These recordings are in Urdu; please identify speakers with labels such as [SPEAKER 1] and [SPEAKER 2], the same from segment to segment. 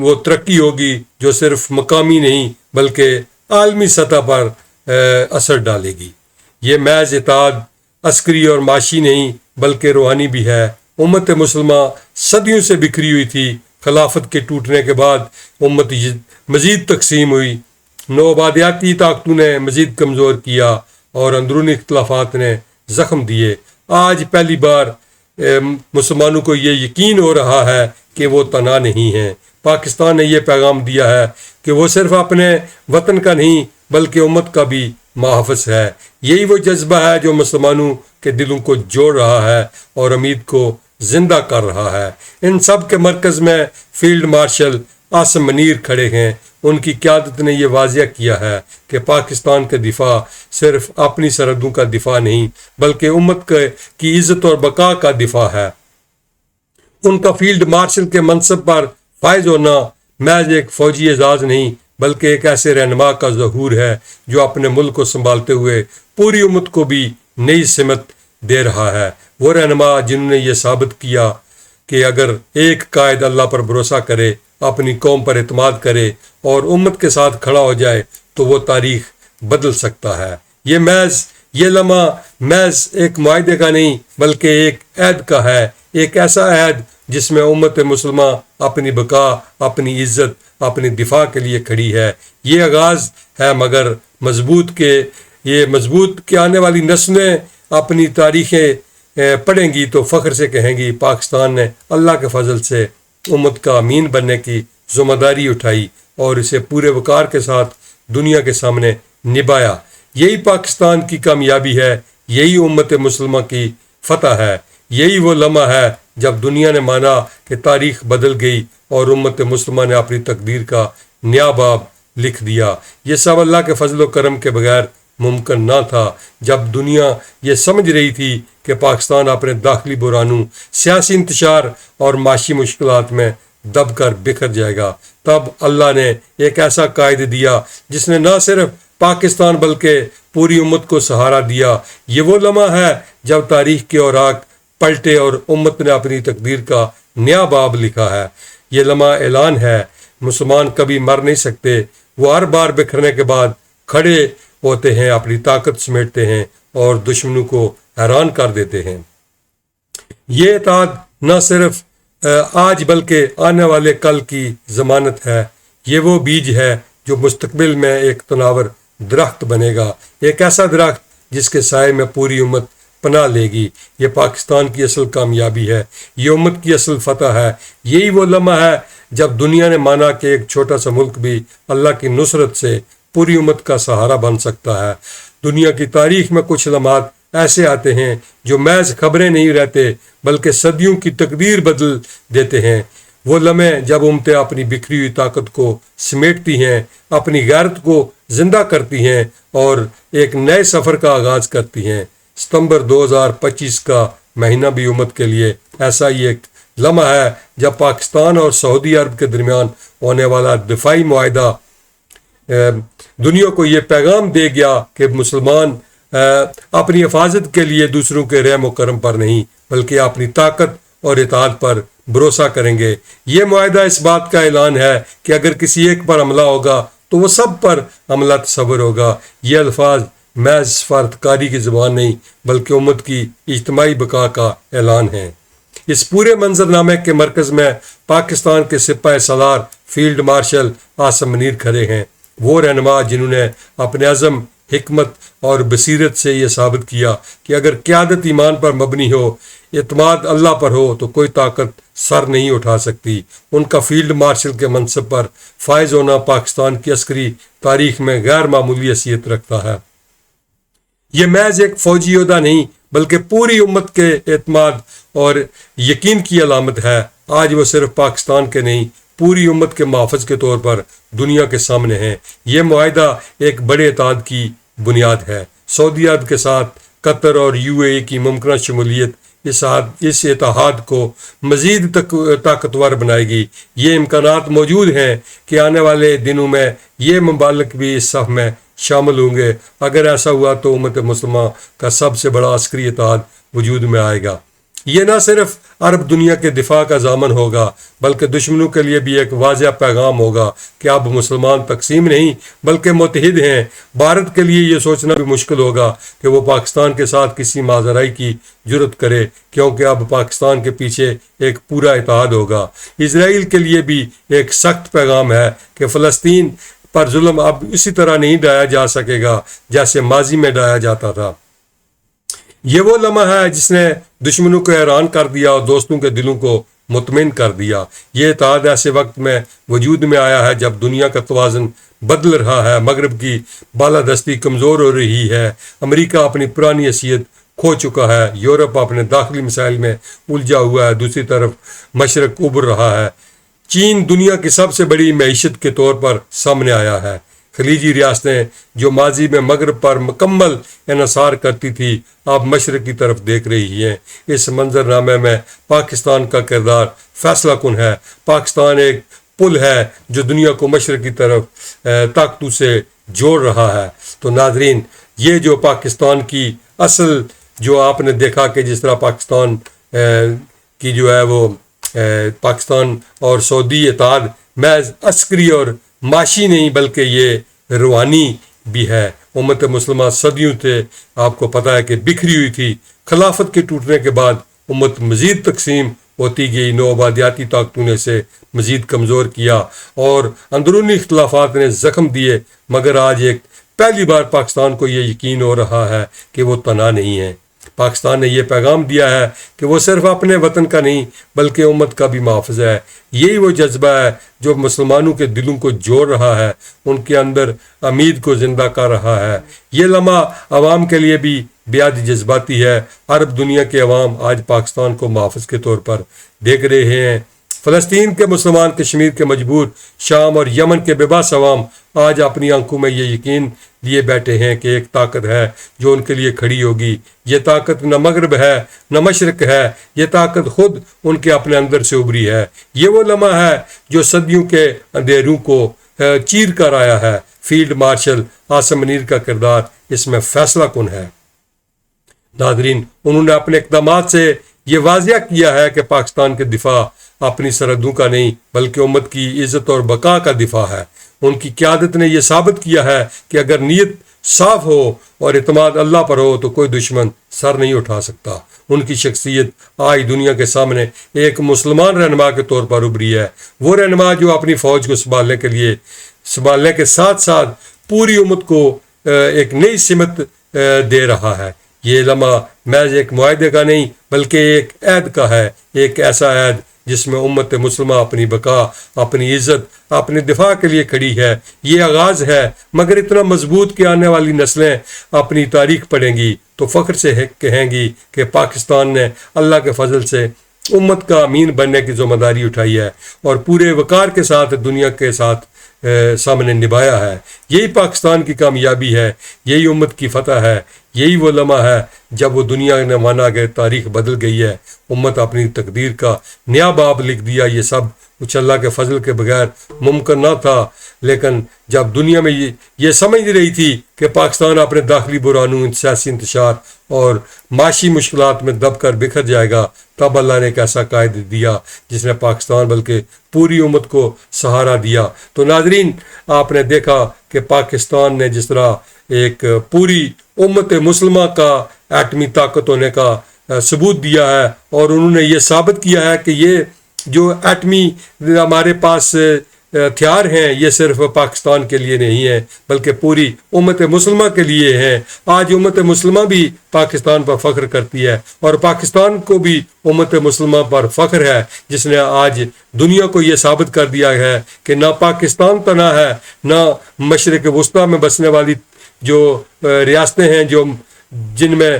[SPEAKER 1] وہ ترقی ہوگی جو صرف مقامی نہیں بلکہ عالمی سطح پر اثر ڈالے گی۔ یہ محض اتحاد عسکری اور معاشی نہیں بلکہ روحانی بھی ہے۔ امت مسلمہ صدیوں سے بکھری ہوئی تھی۔ خلافت کے ٹوٹنے کے بعد امت مزید تقسیم ہوئی، نوآبادیاتی طاقتوں نے مزید کمزور کیا اور اندرونی اختلافات نے زخم دیے۔ آج پہلی بار مسلمانوں کو یہ یقین ہو رہا ہے کہ وہ تنہا نہیں ہیں۔ پاکستان نے یہ پیغام دیا ہے کہ وہ صرف اپنے وطن کا نہیں بلکہ امت کا بھی محافظ ہے۔ یہی وہ جذبہ ہے جو مسلمانوں کے دلوں کو جوڑ رہا ہے اور امید کو زندہ کر رہا ہے۔ ان سب کے مرکز میں فیلڈ مارشل عاصم منیر کھڑے ہیں۔ ان کی قیادت نے یہ واضح کیا ہے کہ پاکستان کا دفاع صرف اپنی سرحدوں کا دفاع نہیں بلکہ امت کی عزت اور بقا کا دفاع ہے۔ ان کا فیلڈ مارشل کے منصب پر فائز ہونا محض ایک فوجی اعزاز نہیں بلکہ ایک ایسے رہنما کا ظہور ہے جو اپنے ملک کو سنبھالتے ہوئے پوری امت کو بھی نئی سمت دے رہا ہے۔ وہ رہنما جنہوں نے یہ ثابت کیا کہ اگر ایک قائد اللہ پر بھروسہ کرے، اپنی قوم پر اعتماد کرے اور امت کے ساتھ کھڑا ہو جائے تو وہ تاریخ بدل سکتا ہے۔ یہ لمحہ محض ایک معاہدے کا نہیں بلکہ ایک عہد کا ہے، ایک ایسا عہد جس میں امت مسلمہ اپنی بقا، اپنی عزت، اپنی دفاع کے لیے کھڑی ہے۔ یہ آغاز ہے مگر مضبوط کہ آنے والی نسلیں اپنی تاریخیں پڑھیں گی تو فخر سے کہیں گی پاکستان نے اللہ کے فضل سے امت کا امین بننے کی ذمہ داری اٹھائی اور اسے پورے وقار کے ساتھ دنیا کے سامنے نبھایا۔ یہی پاکستان کی کامیابی ہے، یہی امت مسلمہ کی فتح ہے، یہی وہ لمحہ ہے جب دنیا نے مانا کہ تاریخ بدل گئی اور امت مسلمہ نے اپنی تقدیر کا نیا باب لکھ دیا۔ یہ سب اللہ کے فضل و کرم کے بغیر ممکن نہ تھا۔ جب دنیا یہ سمجھ رہی تھی کہ پاکستان اپنے داخلی بحرانوں، سیاسی انتشار اور معاشی مشکلات میں دب کر بکھر جائے گا، تب اللہ نے ایک ایسا قائد دیا جس نے نہ صرف پاکستان بلکہ پوری امت کو سہارا دیا۔ یہ وہ لمحہ ہے جب تاریخ کے اوراق پلٹے اور امت نے اپنی تقدیر کا نیا باب لکھا ہے۔ یہ لمحہ اعلان ہے، مسلمان کبھی مر نہیں سکتے۔ وہ ہر بار بکھرنے کے بعد کھڑے ہوتے ہیں، اپنی طاقت سمیٹتے ہیں اور دشمنوں کو حیران کر دیتے ہیں۔ یہ اتحاد نہ صرف آج بلکہ آنے والے کل کی ضمانت ہے۔ یہ وہ بیج ہے جو مستقبل میں ایک تناور درخت بنے گا، ایک ایسا درخت جس کے سائے میں پوری امت پناہ لے گی۔ یہ پاکستان کی اصل کامیابی ہے، یہ امت کی اصل فتح ہے۔ یہی وہ لمحہ ہے جب دنیا نے مانا کہ ایک چھوٹا سا ملک بھی اللہ کی نصرت سے پوری امت کا سہارا بن سکتا ہے۔ دنیا کی تاریخ میں کچھ لمحات ایسے آتے ہیں جو محض خبریں نہیں رہتے بلکہ صدیوں کی تقدیر بدل دیتے ہیں۔ وہ لمحے جب امتیں اپنی بکھری ہوئی طاقت کو سمیٹتی ہیں، اپنی غیرت کو زندہ کرتی ہیں اور ایک نئے سفر کا آغاز کرتی ہیں۔ ستمبر 2025 کا مہینہ بھی امت کے لیے ایسا ہی ایک لمحہ ہے جب پاکستان اور سعودی عرب کے درمیان ہونے والا دفاعی معاہدہ دنیا کو یہ پیغام دے گیا کہ مسلمان اپنی حفاظت کے لیے دوسروں کے رحم و کرم پر نہیں بلکہ اپنی طاقت اور اتحاد پر بھروسہ کریں گے۔ یہ معاہدہ اس بات کا اعلان ہے کہ اگر کسی ایک پر حملہ ہوگا تو وہ سب پر حملہ تصور ہوگا۔ یہ الفاظ محض سفارتکاری کی زبان نہیں بلکہ امت کی اجتماعی بقا کا اعلان ہے۔ اس پورے منظرنامے کے مرکز میں پاکستان کے سپاہ سالار فیلڈ مارشل عاصم منیر کھڑے ہیں، وہ رہنما جنہوں نے اپنے عزم، حکمت اور بصیرت سے یہ ثابت کیا کہ اگر قیادت ایمان پر مبنی ہو، اعتماد اللہ پر ہو تو کوئی طاقت سر نہیں اٹھا سکتی۔ ان کا فیلڈ مارشل کے منصب پر فائز ہونا پاکستان کی عسکری تاریخ میں غیر معمولی حیثیت رکھتا ہے۔ یہ محض ایک فوجی عہدہ نہیں بلکہ پوری امت کے اعتماد اور یقین کی علامت ہے۔ آج وہ صرف پاکستان کے نہیں پوری امت کے محافظ کے طور پر دنیا کے سامنے ہیں۔ یہ معاہدہ ایک بڑے اتحاد کی بنیاد ہے۔ سعودی عرب کے ساتھ قطر اور UAE کی ممکنہ شمولیت اس اتحاد کو مزید طاقتور بنائے گی۔ یہ امکانات موجود ہیں کہ آنے والے دنوں میں یہ ممالک بھی اس صف میں شامل ہوں گے۔ اگر ایسا ہوا تو امت مسلمہ کا سب سے بڑا عسکری اتحاد وجود میں آئے گا۔ یہ نہ صرف عرب دنیا کے دفاع کا ضامن ہوگا بلکہ دشمنوں کے لیے بھی ایک واضح پیغام ہوگا کہ اب مسلمان تقسیم نہیں بلکہ متحد ہیں۔ بھارت کے لیے یہ سوچنا بھی مشکل ہوگا کہ وہ پاکستان کے ساتھ کسی ماجرائی کی جرت کرے، کیونکہ اب پاکستان کے پیچھے ایک پورا اتحاد ہوگا۔ اسرائیل کے لیے بھی ایک سخت پیغام ہے کہ فلسطین پر ظلم اب اسی طرح نہیں ڈھایا جا سکے گا جیسے ماضی میں ڈھایا جاتا تھا۔ یہ وہ لمحہ ہے جس نے دشمنوں کو حیران کر دیا اور دوستوں کے دلوں کو مطمئن کر دیا۔ یہ اتحاد ایسے وقت میں وجود میں آیا ہے جب دنیا کا توازن بدل رہا ہے، مغرب کی بالادستی کمزور ہو رہی ہے، امریکہ اپنی پرانی حیثیت کھو چکا ہے، یورپ اپنے داخلی مسائل میں الجھا ہوا ہے، دوسری طرف مشرق ابھر رہا ہے، چین دنیا کی سب سے بڑی معیشت کے طور پر سامنے آیا ہے، خلیجی ریاستیں جو ماضی میں مغرب پر مکمل انحصار کرتی تھی اب مشرق کی طرف دیکھ رہی ہیں۔ اس منظر نامے میں پاکستان کا کردار فیصلہ کن ہے۔ پاکستان ایک پل ہے جو دنیا کو مشرق کی طرف طاقتوں سے جوڑ رہا ہے۔ تو ناظرین، یہ جو پاکستان کی اصل جو آپ نے دیکھا کہ جس طرح پاکستان کی جو ہے وہ پاکستان اور سعودی اتحاد محض عسکری اور معاشی نہیں بلکہ یہ روحانی بھی ہے۔ امت مسلمہ صدیوں سے آپ کو پتہ ہے کہ بکھری ہوئی تھی، خلافت کے ٹوٹنے کے بعد امت مزید تقسیم ہوتی گئی، نو آبادیاتی طاقتوں نے اسے مزید کمزور کیا اور اندرونی اختلافات نے زخم دیے، مگر آج ایک پہلی بار پاکستان کو یہ یقین ہو رہا ہے کہ وہ تنہا نہیں ہے۔ پاکستان نے یہ پیغام دیا ہے کہ وہ صرف اپنے وطن کا نہیں بلکہ امت کا بھی محافظ ہے۔ یہی وہ جذبہ ہے جو مسلمانوں کے دلوں کو جوڑ رہا ہے، ان کے اندر امید کو زندہ کر رہا ہے۔ یہ لمحہ عوام کے لیے بھی بیاد جذباتی ہے۔ عرب دنیا کے عوام آج پاکستان کو محافظ کے طور پر دیکھ رہے ہیں۔ فلسطین کے مسلمان، کشمیر کے مجبور، شام اور یمن کے بے بس عوام آج اپنی آنکھوں میں یہ یقین لیے بیٹھے ہیں کہ ایک طاقت ہے جو ان کے لیے کھڑی ہوگی۔ یہ طاقت نہ مغرب ہے نہ مشرق ہے، یہ طاقت خود ان کے اپنے اندر سے ابھری ہے۔ یہ وہ لمحہ ہے جو صدیوں کے اندھیروں کو چیر کر آیا ہے۔ فیلڈ مارشل عاصم منیر کا کردار اس میں فیصلہ کن ہے۔ ناظرین، انہوں نے اپنے اقدامات سے یہ واضح کیا ہے کہ پاکستان کے دفاع اپنی سرحدوں کا نہیں بلکہ امت کی عزت اور بقا کا دفاع ہے۔ ان کی قیادت نے یہ ثابت کیا ہے کہ اگر نیت صاف ہو اور اعتماد اللہ پر ہو تو کوئی دشمن سر نہیں اٹھا سکتا۔ ان کی شخصیت آج دنیا کے سامنے ایک مسلمان رہنما کے طور پر ابھری ہے، وہ رہنما جو اپنی فوج کو سنبھالنے کے ساتھ ساتھ پوری امت کو ایک نئی سمت دے رہا ہے۔ یہ لمحہ محض ایک معاہدے کا نہیں بلکہ ایک عہد کا ہے، ایک ایسا عہد جس میں امت مسلمہ اپنی بقا، اپنی عزت، اپنے دفاع کے لیے کھڑی ہے۔ یہ آغاز ہے مگر اتنا مضبوط کہ آنے والی نسلیں اپنی تاریخ پڑھیں گی تو فخر سے کہیں گی کہ پاکستان نے اللہ کے فضل سے امت کا امین بننے کی ذمہ داری اٹھائی ہے اور پورے وقار کے ساتھ دنیا کے ساتھ سامنے نبھایا ہے۔ یہی پاکستان کی کامیابی ہے، یہی امت کی فتح ہے، یہی وہ لمحہ ہے جب وہ دنیا نے مانا کہ تاریخ بدل گئی ہے، امت اپنی تقدیر کا نیا باب لکھ دیا۔ یہ سب کچھ اللہ کے فضل کے بغیر ممکن نہ تھا، لیکن جب دنیا میں یہ سمجھ رہی تھی کہ پاکستان اپنے داخلی بحرانوں، سیاسی انتشار اور معاشی مشکلات میں دب کر بکھر جائے گا، تب اللہ نے ایک ایسا قائد دیا جس نے پاکستان بلکہ پوری امت کو سہارا دیا۔ تو ناظرین، آپ نے دیکھا کہ پاکستان نے جس طرح ایک پوری امت مسلمہ کا ایٹمی طاقت ہونے کا ثبوت دیا ہے، اور انہوں نے یہ ثابت کیا ہے کہ یہ جو ایٹمی ہمارے پاس ہتھیار ہیں یہ صرف پاکستان کے لیے نہیں ہے بلکہ پوری امت مسلمہ کے لیے ہیں۔ آج امت مسلمہ بھی پاکستان پر فخر کرتی ہے اور پاکستان کو بھی امت مسلمہ پر فخر ہے، جس نے آج دنیا کو یہ ثابت کر دیا ہے کہ نہ پاکستان تنہا ہے، نہ مشرق وسطیٰ میں بسنے والی جو ریاستیں ہیں جن میں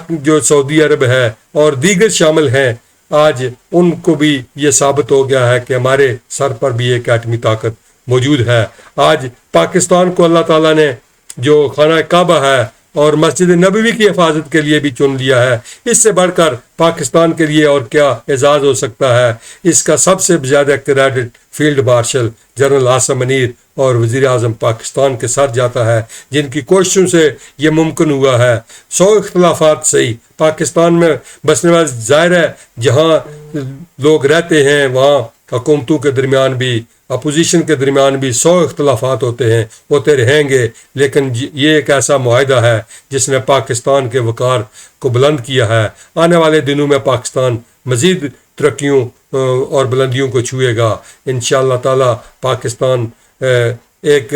[SPEAKER 1] جو سعودی عرب ہے اور دیگر شامل ہیں، آج ان کو بھی یہ ثابت ہو گیا ہے کہ ہمارے سر پر بھی ایک ایٹمی طاقت موجود ہے۔ آج پاکستان کو اللہ تعالیٰ نے جو خانہ کعبہ ہے اور مسجد نبوی کی حفاظت کے لیے بھی چن لیا ہے۔ اس سے بڑھ کر پاکستان کے لیے اور کیا اعزاز ہو سکتا ہے؟ اس کا سب سے زیادہ credit field marshal general Asim Munir اور وزیر اعظم پاکستان کے ساتھ جاتا ہے، جن کی کوششوں سے یہ ممکن ہوا ہے۔ 100 اختلافات صحیح، پاکستان میں بسنے والے ظاہر ہے جہاں لوگ رہتے ہیں وہاں حکومتوں کے درمیان بھی، اپوزیشن کے درمیان بھی 100 اختلافات ہوتے ہیں، ہوتے رہیں گے، لیکن یہ ایک ایسا معاہدہ ہے جس نے پاکستان کے وقار کو بلند کیا ہے۔ آنے والے دنوں میں پاکستان مزید ترقیوں اور بلندیوں کو چھوئے گا انشاءاللہ تعالی۔ پاکستان ایک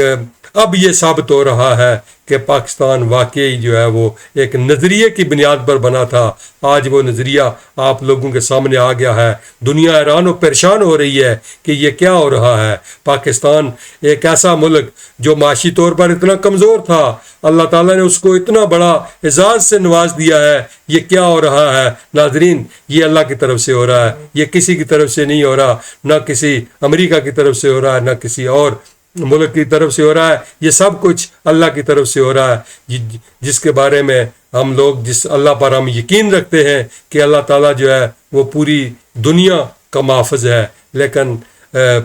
[SPEAKER 1] اب یہ ثابت ہو رہا ہے کہ پاکستان واقعی جو ہے وہ ایک نظریے کی بنیاد پر بنا تھا، آج وہ نظریہ آپ لوگوں کے سامنے آ گیا ہے۔ دنیا حیران و پریشان ہو رہی ہے کہ یہ کیا ہو رہا ہے۔ پاکستان ایک ایسا ملک جو معاشی طور پر اتنا کمزور تھا، اللہ تعالیٰ نے اس کو اتنا بڑا اعزاز سے نواز دیا ہے۔ یہ کیا ہو رہا ہے ناظرین؟ یہ اللہ کی طرف سے ہو رہا ہے، یہ کسی کی طرف سے نہیں ہو رہا، نہ کسی امریکہ کی طرف سے ہو رہا ہے، نہ کسی اور ملک کی طرف سے ہو رہا ہے۔ یہ سب کچھ اللہ کی طرف سے ہو رہا ہے، جس کے بارے میں ہم لوگ، جس اللہ پر ہم یقین رکھتے ہیں کہ اللہ تعالیٰ جو ہے وہ پوری دنیا کا محافظ ہے۔ لیکن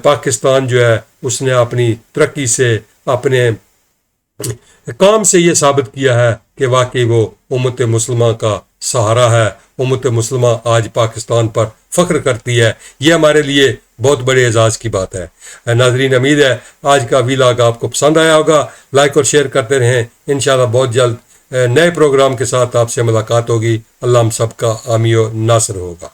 [SPEAKER 1] پاکستان جو ہے اس نے اپنی ترقی سے، اپنے کام سے یہ ثابت کیا ہے کہ واقعی وہ امت مسلمہ کا سہارا ہے۔ امت مسلمہ آج پاکستان پر فخر کرتی ہے، یہ ہمارے لیے بہت بڑے اعزاز کی بات ہے۔ ناظرین، امید ہے آج کا ویلاگ آپ کو پسند آیا ہوگا، لائک اور شیئر کرتے رہیں۔ انشاءاللہ بہت جلد نئے پروگرام کے ساتھ آپ سے ملاقات ہوگی۔ اللہ ہم سب کا حامی و ناصر ہوگا۔